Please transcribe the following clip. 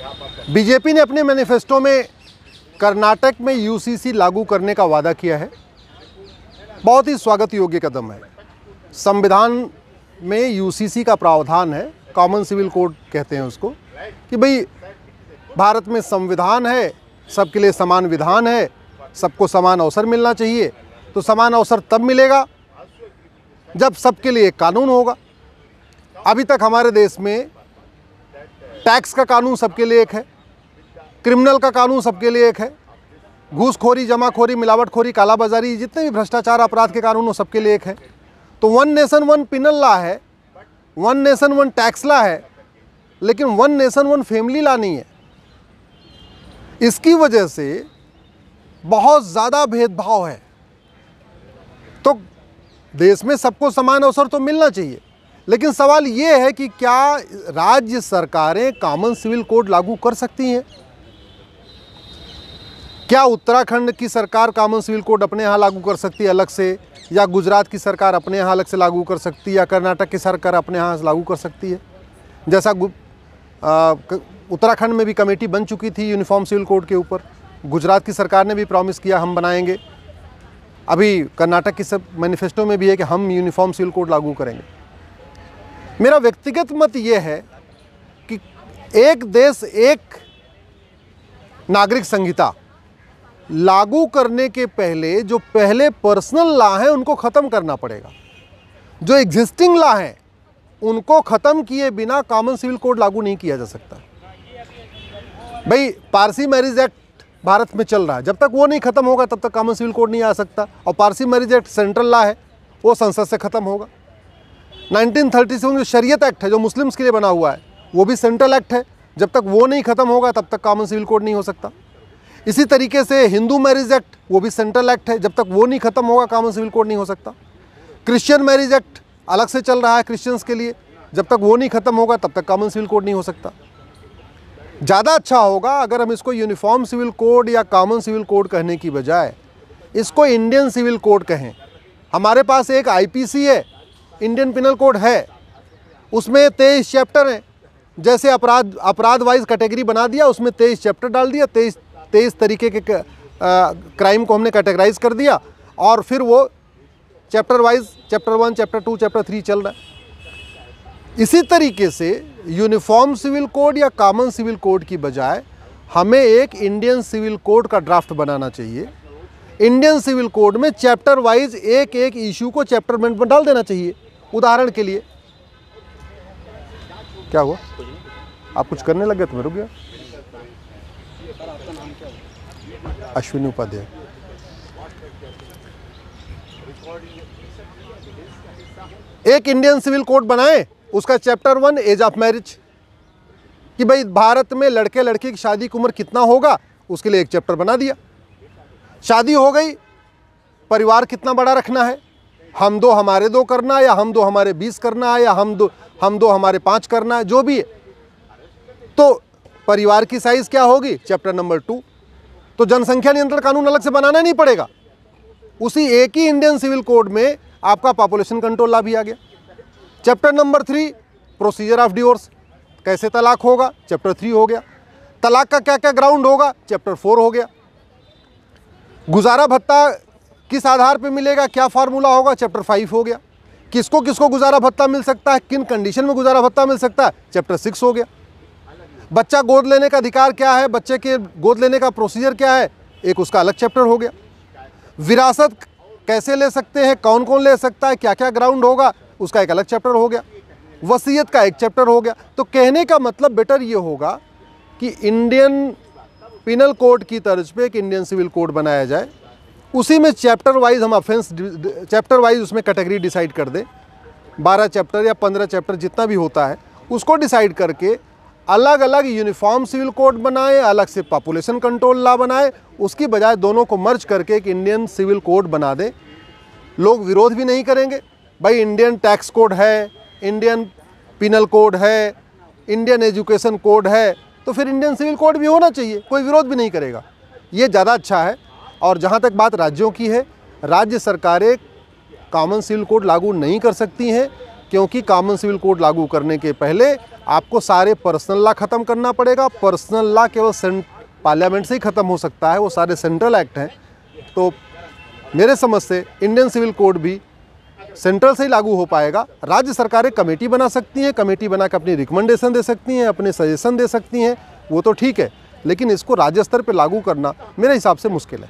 BJP ने अपने manifesto में कर्नाटक में यूसीसी लागू करने का वादा किया है। बहुत ही स्वागत योग्य कदम है। संविधान में यूसीसी का प्रावधान है, कॉमन सिविल कोड कहते हैं उसको, कि भाई भारत में संविधान है, सबके लिए समान विधान है, सबको समान अवसर मिलना चाहिए। तो समान अवसर तब मिलेगा जब सबके लिए एक कानून होगा। अभी तक हमारे देश में टैक्स का कानून सबके लिए एक है, क्रिमिनल का कानून सबके लिए एक है, घूसखोरी, जमाखोरी, मिलावटखोरी, कालाबाजारी, जितने भी भ्रष्टाचार अपराध के कानून वो सबके लिए एक है। तो one nation one penal law है, one nation one tax law है, लेकिन one nation one family law नहीं है। इसकी वजह से बहुत ज़्यादा भेदभाव है। तो देश में सबको समान अवसर तो मिलना चाहिए, लेकिन सवाल ये है कि क्या राज्य सरकारें कॉमन सिविल कोड लागू कर सकती हैं? क्या उत्तराखंड की सरकार कॉमन सिविल कोड अपने यहाँ लागू कर सकती है अलग से, या गुजरात की सरकार अपने यहाँ अलग से लागू कर सकती है, या कर्नाटक की सरकार अपने यहाँ से लागू कर सकती है? जैसा उत्तराखंड में भी कमेटी बन चुकी थी यूनिफॉर्म सिविल कोड के ऊपर, गुजरात की सरकार ने भी प्रॉमिस किया हम बनाएंगे, अभी कर्नाटक की सब मैनिफेस्टो में भी है कि हम यूनिफॉर्म सिविल कोड लागू करेंगे। मेरा व्यक्तिगत मत ये है कि एक देश एक नागरिक संहिता लागू करने के पहले जो पहले पर्सनल लॉ हैं उनको ख़त्म करना पड़ेगा। जो एग्जिस्टिंग लॉ हैं उनको ख़त्म किए बिना कॉमन सिविल कोड लागू नहीं किया जा सकता। भाई पारसी मैरिज एक्ट भारत में चल रहा है, जब तक वो नहीं ख़त्म होगा तब तक कॉमन सिविल कोड नहीं आ सकता। और Parsi marriage act central law है, वो संसद से ख़त्म होगा। 1937 जो शरीयत एक्ट है जो मुस्लिम्स के लिए बना हुआ है, वो भी सेंट्रल एक्ट है, जब तक वो नहीं ख़त्म होगा तब तक कॉमन सिविल कोड नहीं हो सकता। इसी तरीके से हिंदू मैरिज एक्ट, वो भी सेंट्रल एक्ट है, जब तक वो नहीं ख़त्म होगा कॉमन सिविल कोड नहीं हो सकता। क्रिश्चियन मैरिज एक्ट अलग से चल रहा है क्रिश्चियंस के लिए, जब तक वो नहीं ख़त्म होगा तब तक कॉमन सिविल कोड नहीं हो सकता। ज़्यादा अच्छा होगा अगर हम इसको यूनिफॉर्म सिविल कोड या कॉमन सिविल कोड कहने की बजाय इसको इंडियन सिविल कोड कहें। हमारे पास एक आईपीसी है, इंडियन पिनल कोड है, उसमें 23 चैप्टर हैं। जैसे अपराध वाइज कैटेगरी बना दिया, उसमें 23 चैप्टर डाल दिया, 23 तरीके के क्राइम को हमने कैटेगराइज कर दिया, और फिर वो chapter wise chapter 1, chapter 2, chapter 3 चल रहा है। इसी तरीके से यूनिफॉर्म सिविल कोड या कॉमन सिविल कोड की बजाय हमें एक इंडियन सिविल कोड का ड्राफ्ट बनाना चाहिए। इंडियन सिविल कोड में चैप्टर वाइज एक एक इशू को चैप्टर में डाल देना चाहिए। उदाहरण के लिए, क्या हुआ? आप कुछ करने लगे तो मैं रुक गया। अश्विनी उपाध्याय। एक इंडियन सिविल कोड बनाए, उसका चैप्टर 1 एज ऑफ मैरिज, कि भाई भारत में लड़के लड़की की शादी की उम्र कितना होगा, उसके लिए एक चैप्टर बना दिया। शादी हो गई, परिवार कितना बड़ा रखना है, हम दो हमारे दो करना है, या हम दो हमारे 20 करना है, या हम दो हमारे 5 करना है, जो भी है। तो परिवार की साइज क्या होगी, चैप्टर नंबर 2। तो जनसंख्या नियंत्रण कानून अलग से बनाना नहीं पड़ेगा, उसी एक ही इंडियन सिविल कोड में आपका पॉपुलेशन कंट्रोल लॉ भी आ गया। Chapter number 3 procedure of divorce, कैसे तलाक होगा, चैप्टर 3 हो गया। तलाक का क्या क्या ग्राउंड होगा, चैप्टर 4 हो गया। गुजारा भत्ता किस आधार पे मिलेगा, क्या फार्मूला होगा, चैप्टर 5 हो गया। किसको किसको गुजारा भत्ता मिल सकता है, किन कंडीशन में गुजारा भत्ता मिल सकता है, चैप्टर 6 हो गया। बच्चा गोद लेने का अधिकार क्या है, बच्चे के गोद लेने का प्रोसीजर क्या है, एक उसका अलग चैप्टर हो गया। विरासत कैसे ले सकते हैं, कौन कौन ले सकता है, क्या क्या ग्राउंड होगा, उसका एक अलग चैप्टर हो गया। वसीयत का एक चैप्टर हो गया। तो कहने का मतलब बेटर ये होगा कि इंडियन पिनल कोड की तर्ज पे एक इंडियन सिविल कोड बनाया जाए, उसी में चैप्टर वाइज हम ऑफेंस चैप्टर वाइज उसमें कैटेगरी डिसाइड कर दें। 12 चैप्टर या 15 चैप्टर जितना भी होता है उसको डिसाइड करके अलग अलग यूनिफॉर्म सिविल कोड बनाए, अलग से पॉपुलेशन कंट्रोल लॉ बनाए, उसकी बजाय दोनों को मर्ज करके एक इंडियन सिविल कोड बना दें। लोग विरोध भी नहीं करेंगे। भाई इंडियन टैक्स कोड है, इंडियन पिनल कोड है, इंडियन एजुकेशन कोड है, तो फिर इंडियन सिविल कोड भी होना चाहिए, कोई विरोध भी नहीं करेगा। ये ज़्यादा अच्छा है। और जहाँ तक बात राज्यों की है, राज्य सरकारें कॉमन सिविल कोड लागू नहीं कर सकती हैं क्योंकि कॉमन सिविल कोड लागू करने के पहले आपको सारे पर्सनल लॉ ख़त्म करना पड़ेगा। पर्सनल लॉ केवल पार्लियामेंट से ही ख़त्म हो सकता है, वो सारे सेंट्रल एक्ट हैं। तो मेरे समझ से इंडियन सिविल कोड भी सेंट्रल से ही लागू हो पाएगा। राज्य सरकारें कमेटी बना सकती हैं, कमेटी बना के अपनी रिकमेंडेशन दे सकती हैं, अपने सजेशन दे सकती हैं, वो तो ठीक है, लेकिन इसको राज्य स्तर पर लागू करना मेरे हिसाब से मुश्किल है।